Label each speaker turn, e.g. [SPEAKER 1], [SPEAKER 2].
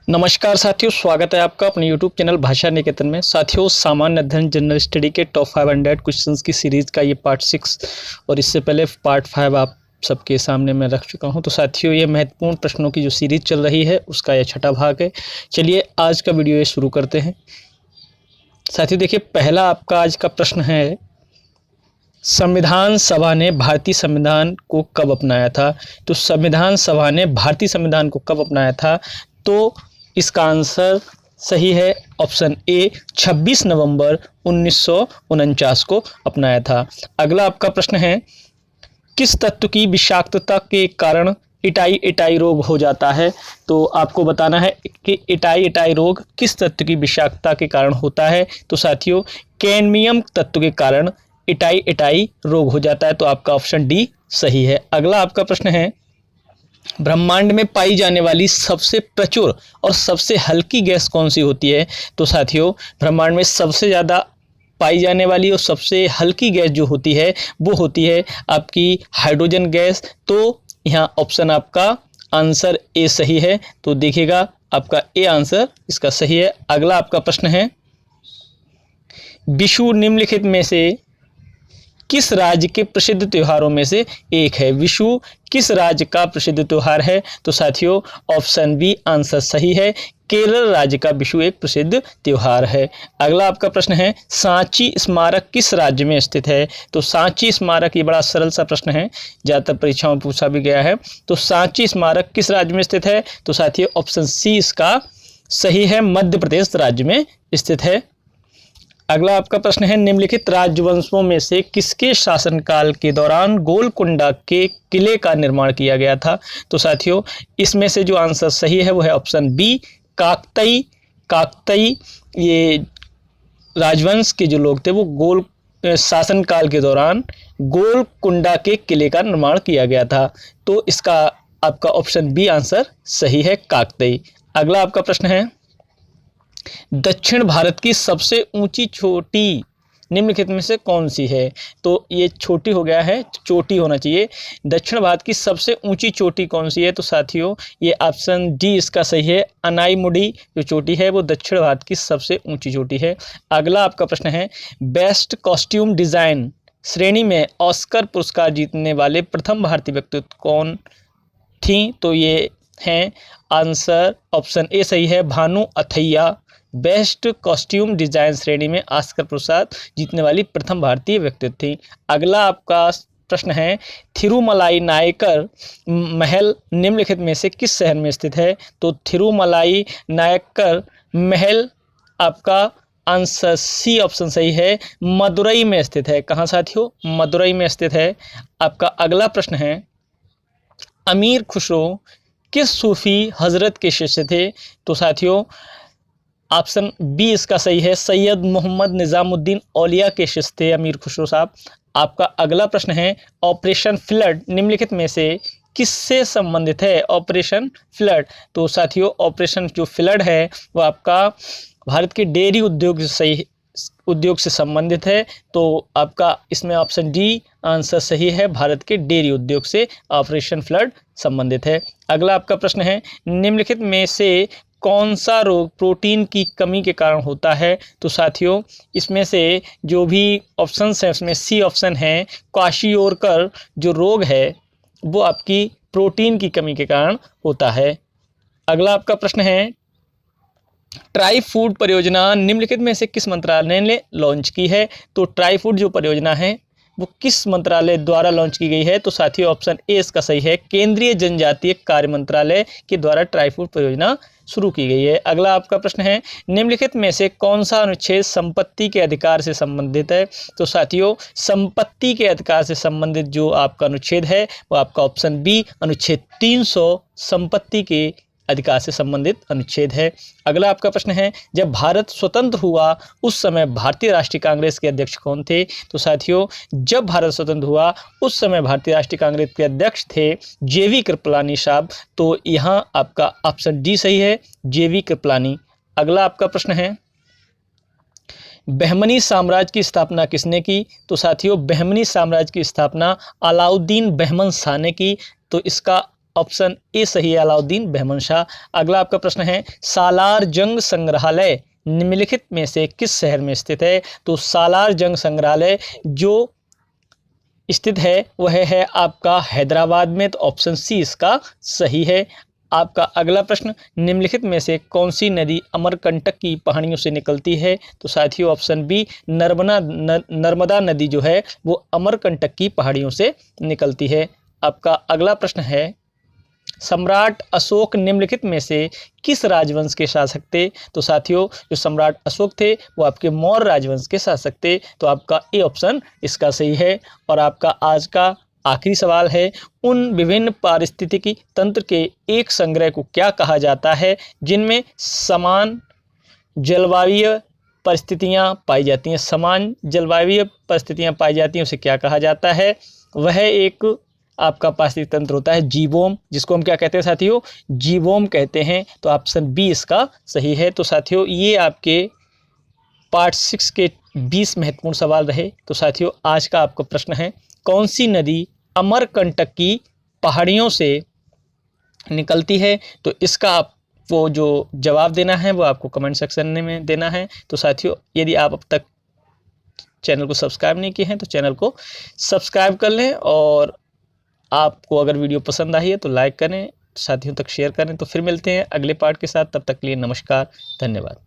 [SPEAKER 1] नमस्कार साथियों, स्वागत है आपका अपने YouTube चैनल भाषा निकेतन में। साथियों, सामान्य अध्ययन जनरल स्टडी के टॉप 500 क्वेश्चंस की सीरीज़ का ये पार्ट 6 और इससे पहले पार्ट 5 आप सबके सामने मैं रख चुका हूं। तो साथियों, ये महत्वपूर्ण प्रश्नों की जो सीरीज़ चल रही है उसका यह छठा भाग है। चलिए आज का वीडियो ये शुरू करते हैं। साथियों देखिए, पहला आपका आज का प्रश्न है, संविधान सभा ने भारतीय संविधान को कब अपनाया था? तो संविधान सभा ने भारतीय संविधान को कब अपनाया था? तो इसका आंसर सही है ऑप्शन ए, 26 नवंबर 1949 को अपनाया था। अगला आपका प्रश्न है, किस तत्व की विषाक्तता के कारण इटाई रोग हो जाता है? तो आपको बताना है कि इटाई रोग किस तत्व की विषाक्तता के कारण होता है। तो साथियों, कैडमियम तत्व के कारण इटाई रोग हो जाता है। तो आपका ऑप्शन डी सही है। अगला आपका प्रश्न है, ब्रह्मांड में पाई जाने वाली सबसे प्रचुर और सबसे हल्की गैस कौन सी होती है? तो साथियों, ब्रह्मांड में सबसे ज़्यादा पाई जाने वाली और सबसे हल्की गैस जो होती है वो होती है आपकी हाइड्रोजन गैस। तो यहाँ ऑप्शन आपका आंसर ए सही है। तो देखिएगा, आपका ए आंसर इसका सही है। अगला आपका प्रश्न है, विषु निम्नलिखित में से किस राज्य के प्रसिद्ध त्योहारों में से एक है? विषु किस राज्य का प्रसिद्ध त्योहार है? तो साथियों, ऑप्शन बी आंसर सही है। केरल राज्य का विषु एक प्रसिद्ध त्योहार है। अगला आपका प्रश्न है, सांची स्मारक किस राज्य में स्थित है? तो सांची स्मारक, ये बड़ा सरल सा प्रश्न है, ज़्यादातर परीक्षाओं में पूछा भी गया है। तो सांची स्मारक किस राज्य में स्थित है? तो साथियों, ऑप्शन सी इसका सही है, मध्य प्रदेश राज्य में स्थित है। अगला आपका प्रश्न है, निम्नलिखित राजवंशों में से किसके शासनकाल के दौरान गोलकुंडा के किले का निर्माण किया गया था? तो साथियों, इसमें से जो आंसर सही है वो है ऑप्शन बी, काकतीय ये राजवंश के जो लोग थे वो शासनकाल के दौरान गोलकुंडा के किले का निर्माण किया गया था। तो इसका आपका ऑप्शन बी आंसर सही है, काकतीय। अगला आपका प्रश्न है, दक्षिण भारत की सबसे ऊंची चोटी निम्नलिखित में से कौन सी है? तो ये छोटी हो गया है, चोटी होना चाहिए। दक्षिण भारत की सबसे ऊंची चोटी कौन सी है? तो साथियों, ये ऑप्शन डी इसका सही है। अनाईमुडी जो चोटी है वो दक्षिण भारत की सबसे ऊंची चोटी है। अगला आपका प्रश्न है, बेस्ट कॉस्ट्यूम डिजाइन श्रेणी में ऑस्कर पुरस्कार जीतने वाले प्रथम भारतीय व्यक्तित्व कौन थी? तो ये हैं आंसर ऑप्शन ए सही है, Bhanu Athaiya best costume design श्रेणी में ऑस्कर पुरस्कार जीतने वाली प्रथम भारतीय व्यक्तित्व थी। अगला आपका प्रश्न है, थिरुमलाई नायकर महल निम्नलिखित में से किस शहर में स्थित है? तो थिरुमलाई नायकर महल आपका आंसर सी ऑप्शन सही है, मदुरई में स्थित है। कहाँ साथियों? मदुरई में स्थित है। आपका अगला प्रश्न है, अमीर खुसरो किस सूफी हजरत के शिष्य थे? तो साथियों, ऑप्शन बी इसका सही है, सैयद मोहम्मद निजामुद्दीन औलिया के शिष्य थे अमीर खुसरो साहब। आपका अगला प्रश्न है, ऑपरेशन फ्लड निम्नलिखित में से किससे संबंधित है? ऑपरेशन फ्लड, तो साथियों ऑपरेशन जो फ्लड है वो आपका भारत के डेयरी उद्योग से संबंधित है। तो आपका इसमें ऑप्शन डी आंसर सही है, भारत के डेयरी उद्योग से ऑपरेशन फ्लड संबंधित है। अगला आपका प्रश्न है, निम्नलिखित में से कौन सा रोग प्रोटीन की कमी के कारण होता है? तो साथियों, इसमें से जो भी ऑप्शंस हैं उसमें सी ऑप्शन है, क्वाशियोरकर जो रोग है वो आपकी प्रोटीन की कमी के कारण होता है। अगला आपका प्रश्न है, ट्राई फूड परियोजना निम्नलिखित में से किस मंत्रालय ने लॉन्च की है? तो ट्राई फूड जो परियोजना है वो किस मंत्रालय द्वारा लॉन्च की गई है? तो साथियों, ऑप्शन ए इसका सही है, केंद्रीय जनजातीय कार्य मंत्रालय के द्वारा ट्राई फूड परियोजना शुरू की गई है। अगला आपका प्रश्न है, निम्नलिखित में से कौन सा अनुच्छेद संपत्ति के अधिकार से संबंधित है? तो साथियों, संपत्ति के अधिकार से संबंधित जो आपका अनुच्छेद है वो आपका ऑप्शन बी अनुच्छेद 300 संपत्ति के अधिकार से संबंधित अनुच्छेद है। अगला आपका प्रश्न है, जब भारत स्वतंत्र हुआ उस समय भारतीय राष्ट्रीय कांग्रेस के अध्यक्ष कौन थे? तो साथियों, जब भारत स्वतंत्र हुआ उस समय भारतीय राष्ट्रीय कांग्रेस के अध्यक्ष थे जेवी कृपलानी साहब। तो यहाँ आपका ऑप्शन डी सही है, जेवी कृपलानी। अगला आपका प्रश्न है, बहमनी साम्राज्य की स्थापना किसने की? तो साथियों, बहमनी साम्राज्य की स्थापना अलाउद्दीन बहमन शाह ने की। तो इसका ऑप्शन ए सही है, अलाउद्दीन बहमन शाह। अगला आपका प्रश्न है, सालार जंग संग्रहालय निम्नलिखित में से किस शहर में स्थित है? तो सालार जंग संग्रहालय जो स्थित है वह है आपका हैदराबाद में, तो ऑप्शन सी इसका सही है। आपका अगला प्रश्न, निम्नलिखित में से कौन सी नदी अमरकंटक की पहाड़ियों से निकलती है? तो साथियों ऑप्शन बी नर्मदा नदी जो है वो अमरकंटक की पहाड़ियों से निकलती है। आपका अगला प्रश्न है, सम्राट अशोक निम्नलिखित में से किस राजवंश के शासक थे? तो साथियों जो सम्राट अशोक थे वो आपके मौर्य राजवंश के शासक थे, तो आपका ए ऑप्शन इसका सही है। और आपका आज का आखिरी सवाल है, उन विभिन्न पारिस्थितिकी तंत्र के एक संग्रह को क्या कहा जाता है जिनमें समान जलवायु परिस्थितियां पाई जाती हैं? समान जलवायु परिस्थितियां पाई जाती हैं उसे क्या कहा जाता है? वह एक आपका पारिस्थितिक तंत्र होता है जीवोम, जिसको हम क्या कहते हैं साथियों? जीवोम कहते हैं, तो ऑप्शन बी इसका सही है। तो साथियों ये आपके पार्ट 6 के 20 महत्वपूर्ण सवाल रहे। तो साथियों आज का आपका प्रश्न है, कौन सी नदी अमरकंटक की पहाड़ियों से निकलती है? तो इसका आपको जो जवाब देना है वो आपको कमेंट सेक्शन में देना है। तो साथियों यदि आप अब तक चैनल को सब्सक्राइब नहीं किए हैं तो चैनल को सब्सक्राइब कर लें, और आपको अगर वीडियो पसंद आई है तो लाइक करें, साथियों तक शेयर करें। तो फिर मिलते हैं अगले पार्ट के साथ, तब तक के लिए नमस्कार, धन्यवाद।